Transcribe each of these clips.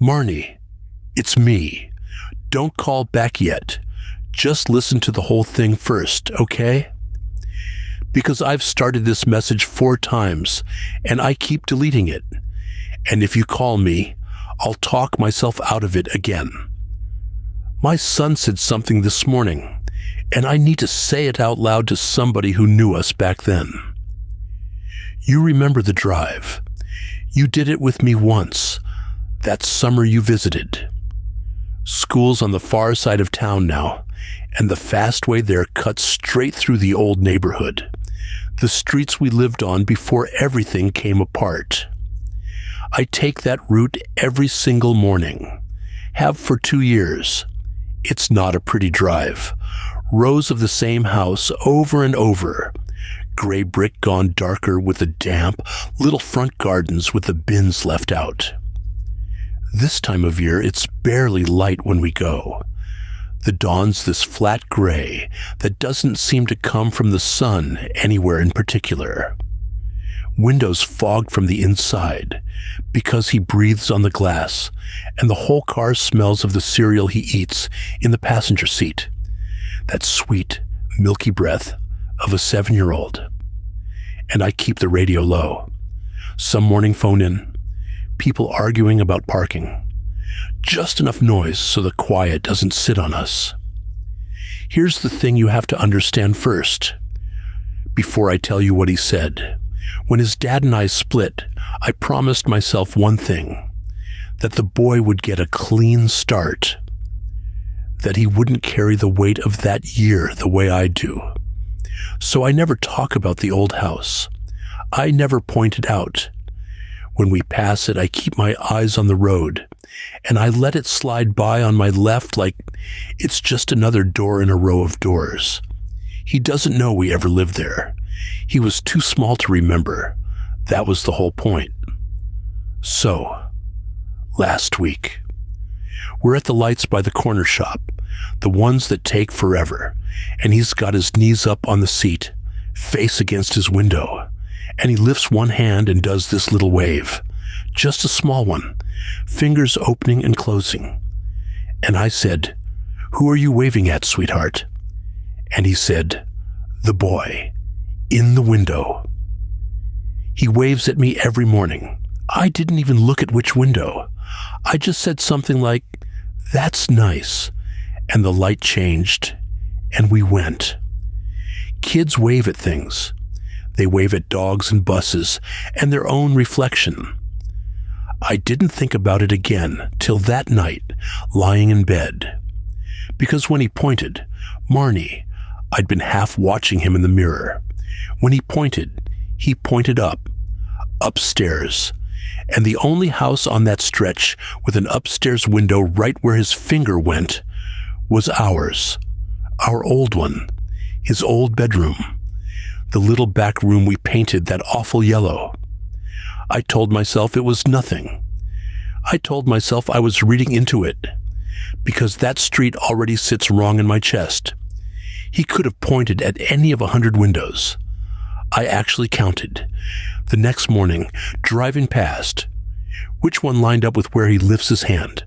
Marnie, it's me. Don't call back yet. Just listen to the whole thing first, okay? Because I've started this message 4 times, and I keep deleting it. And if you call me, I'll talk myself out of it again. My son said something this morning, and I need to say it out loud to somebody who knew us back then. You remember the drive. You did it with me once, that summer you visited. School's on the far side of town now, and the fast way there cuts straight through the old neighborhood, the streets we lived on before everything came apart. I take that route every single morning, have for 2 years. It's not a pretty drive. Rows of the same house over and over. Gray brick gone darker with the damp, little front gardens with the bins left out. This time of year, it's barely light when we go. The dawn's this flat gray that doesn't seem to come from the sun anywhere in particular. Windows fogged from the inside because he breathes on the glass, and the whole car smells of the cereal he eats in the passenger seat. That sweet, milky breath of a 7-year-old. And I keep the radio low. Some morning phone in. People arguing about parking. Just enough noise so the quiet doesn't sit on us. Here's the thing you have to understand first. Before I tell you what he said, when his dad and I split, I promised myself one thing, that the boy would get a clean start, that he wouldn't carry the weight of that year the way I do. So I never talk about the old house. I never point it out. When we pass it, I keep my eyes on the road, and I let it slide by on my left like it's just another door in a row of doors. He doesn't know we ever lived there. He was too small to remember. That was the whole point. So, last week, we're at the lights by the corner shop, the ones that take forever, and he's got his knees up on the seat, face against his window. And he lifts one hand and does this little wave, just a small one, fingers opening and closing. And I said, "Who are you waving at, sweetheart?" And he said, "The boy, in the window." He waves at me every morning. I didn't even look at which window. I just said something like, "That's nice." And the light changed, and we went. Kids wave at things. They wave at dogs and buses and their own reflection. I didn't think about it again till that night, lying in bed. Because when he pointed, Marnie, I'd been half watching him in the mirror. When he pointed up, upstairs. And the only house on that stretch with an upstairs window right where his finger went was ours, our old one, his old bedroom. The little back room we painted that awful yellow. I told myself it was nothing. I told myself I was reading into it, because that street already sits wrong in my chest. He could have pointed at any of 100 windows. I actually counted. The next morning, driving past, which one lined up with where he lifts his hand.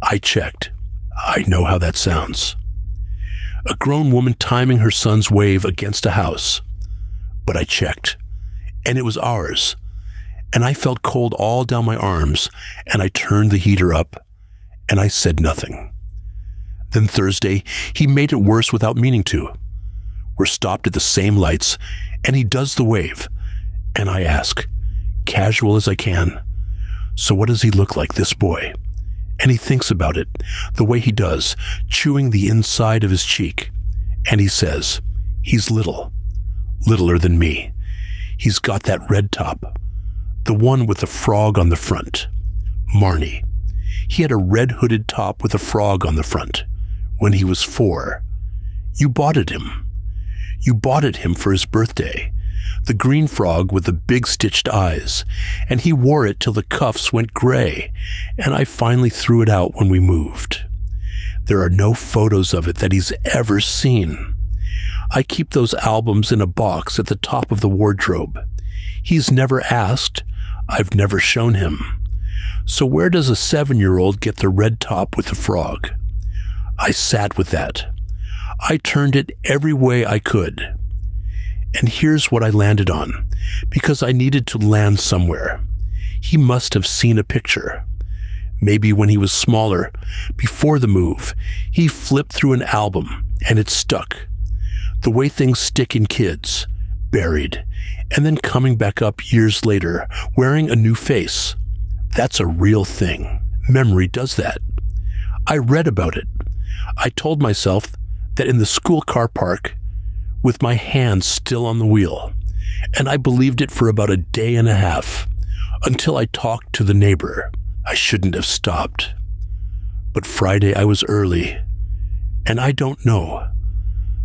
I checked. I know how that sounds. A grown woman timing her son's wave against a house. But I checked, and it was ours, and I felt cold all down my arms, and I turned the heater up, and I said nothing. Then Thursday, he made it worse without meaning to. We're stopped at the same lights, and he does the wave, and I ask, casual as I can, "So what does he look like, this boy?" And he thinks about it, the way he does, chewing the inside of his cheek, and he says, "He's little. Littler than me. He's got that red top, the one with the frog on the front. Marnie. He had a red hooded top with a frog on the front when he was 4. You bought it him. You bought it him for his birthday. The green frog with the big stitched eyes, and he wore it till the cuffs went gray, and I finally threw it out when we moved. There are no photos of it that he's ever seen. I keep those albums in a box at the top of the wardrobe. He's never asked. I've never shown him. So where does a 7-year-old get the red top with the frog? I sat with that. I turned it every way I could. And here's what I landed on, because I needed to land somewhere. He must have seen a picture. Maybe when he was smaller, before the move, he flipped through an album and it stuck. The way things stick in kids, buried, and then coming back up years later, wearing a new face. That's a real thing. Memory does that. I read about it. I told myself that in the school car park, with my hands still on the wheel, and I believed it for about a day and a half, until I talked to the neighbor. I shouldn't have stopped. But Friday I was early, and I don't know.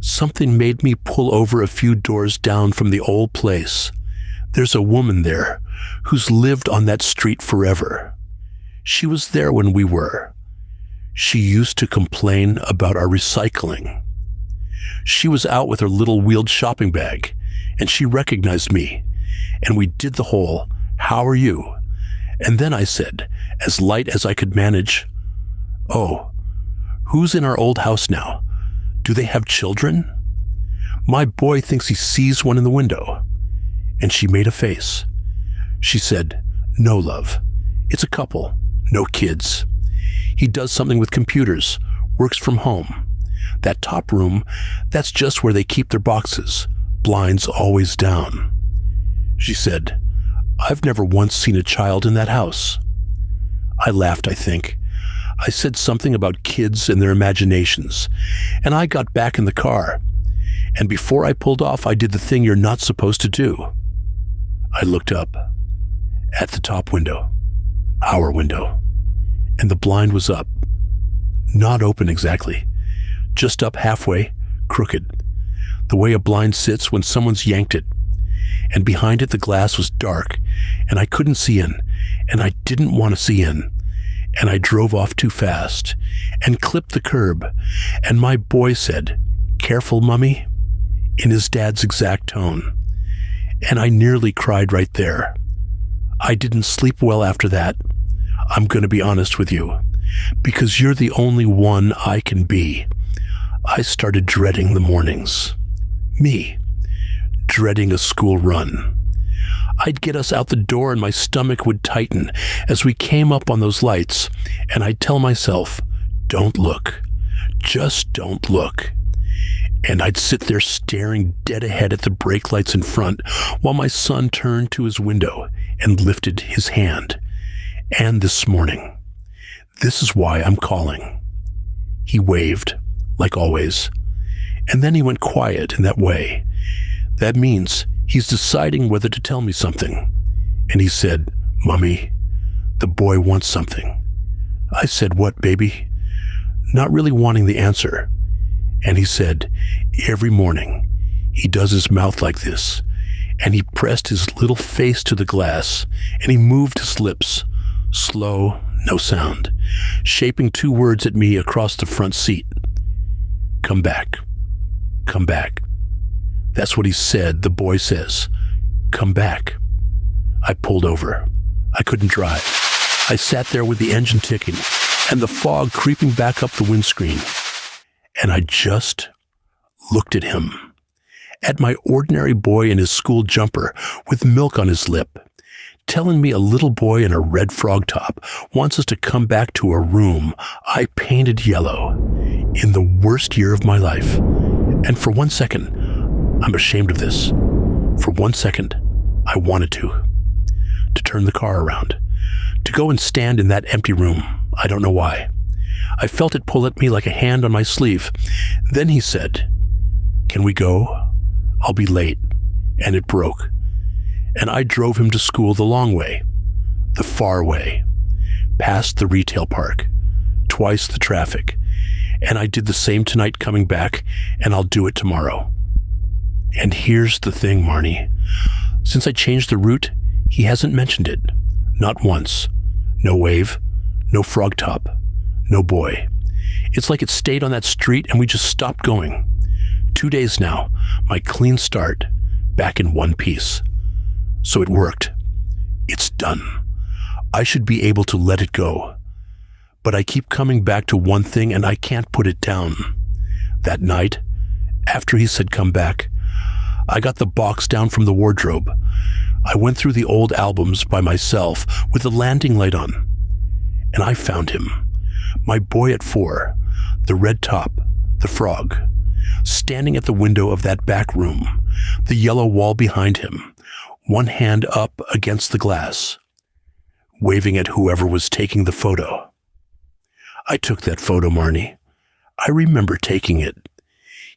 Something made me pull over a few doors down from the old place. There's a woman there who's lived on that street forever. She was there when we were. She used to complain about our recycling. She was out with her little wheeled shopping bag, and she recognized me, and we did the whole, "How are you?" And then I said, as light as I could manage, "Oh, who's in our old house now? Do they have children? My boy thinks he sees one in the window." And she made a face. She said, "No, love. It's a couple. No kids. He does something with computers, works from home. That top room, that's just where they keep their boxes, blinds always down." She said, "I've never once seen a child in that house." I laughed, I think. I said something about kids and their imaginations, and I got back in the car. And before I pulled off, I did the thing you're not supposed to do. I looked up at the top window, our window, and the blind was up. Not open exactly, just up halfway, crooked, the way a blind sits when someone's yanked it. And behind it the glass was dark, and I couldn't see in, and I didn't want to see in. And I drove off too fast, and clipped the curb, and my boy said, "Careful, Mummy," in his dad's exact tone. And I nearly cried right there. I didn't sleep well after that. I'm going to be honest with you, because you're the only one I can be. I started dreading the mornings. Me. Dreading a school run. I'd get us out the door and my stomach would tighten as we came up on those lights, and I'd tell myself, "Don't look. Just don't look." And I'd sit there staring dead ahead at the brake lights in front while my son turned to his window and lifted his hand. And this morning, this is why I'm calling. He waved, like always, and then he went quiet in that way. That means he's deciding whether to tell me something. And he said, "Mummy, the boy wants something." I said, "What, baby?" Not really wanting the answer. And he said, "Every morning he does his mouth like this, and he pressed his little face to the glass, and he moved his lips, slow, no sound, shaping 2 words at me across the front seat. Come back. Come back. That's what he said, the boy says. Come back." I pulled over. I couldn't drive. I sat there with the engine ticking and the fog creeping back up the windscreen. And I just looked at him. At my ordinary boy in his school jumper with milk on his lip, telling me a little boy in a red frog top wants us to come back to a room I painted yellow in the worst year of my life. And for 1 second, I'm ashamed of this. For 1 second, I wanted to turn the car around, to go and stand in that empty room. I don't know why. I felt it pull at me like a hand on my sleeve. Then he said, "Can we go? I'll be late." And it broke. And I drove him to school the long way, the far way, past the retail park, twice the traffic. And I did the same tonight coming back, and I'll do it tomorrow. And here's the thing, Marnie. Since I changed the route, he hasn't mentioned it. Not once. No wave, no frog top, no boy. It's like it stayed on that street and we just stopped going. 2 days now, my clean start, back in one piece. So it worked. It's done. I should be able to let it go. But I keep coming back to one thing and I can't put it down. That night, after he said come back, I got the box down from the wardrobe. I went through the old albums by myself with the landing light on. And I found him, my boy at 4, the red top, the frog, standing at the window of that back room, the yellow wall behind him, one hand up against the glass, waving at whoever was taking the photo. I took that photo, Marnie. I remember taking it.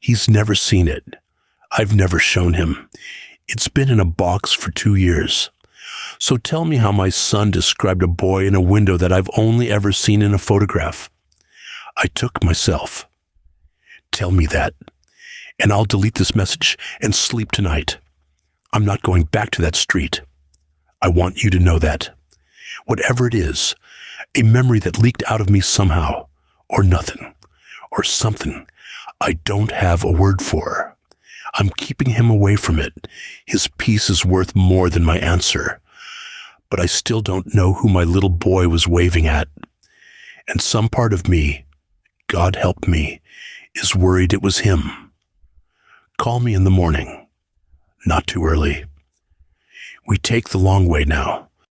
He's never seen it. I've never shown him. It's been in a box for 2 years. So tell me how my son described a boy in a window that I've only ever seen in a photograph. I took myself. Tell me that, and I'll delete this message and sleep tonight. I'm not going back to that street. I want you to know that. Whatever it is, a memory that leaked out of me somehow, or nothing, or something I don't have a word for. I'm keeping him away from it. His peace is worth more than my answer. But I still don't know who my little boy was waving at. And some part of me, God help me, is worried it was him. Call me in the morning. Not too early. We take the long way now.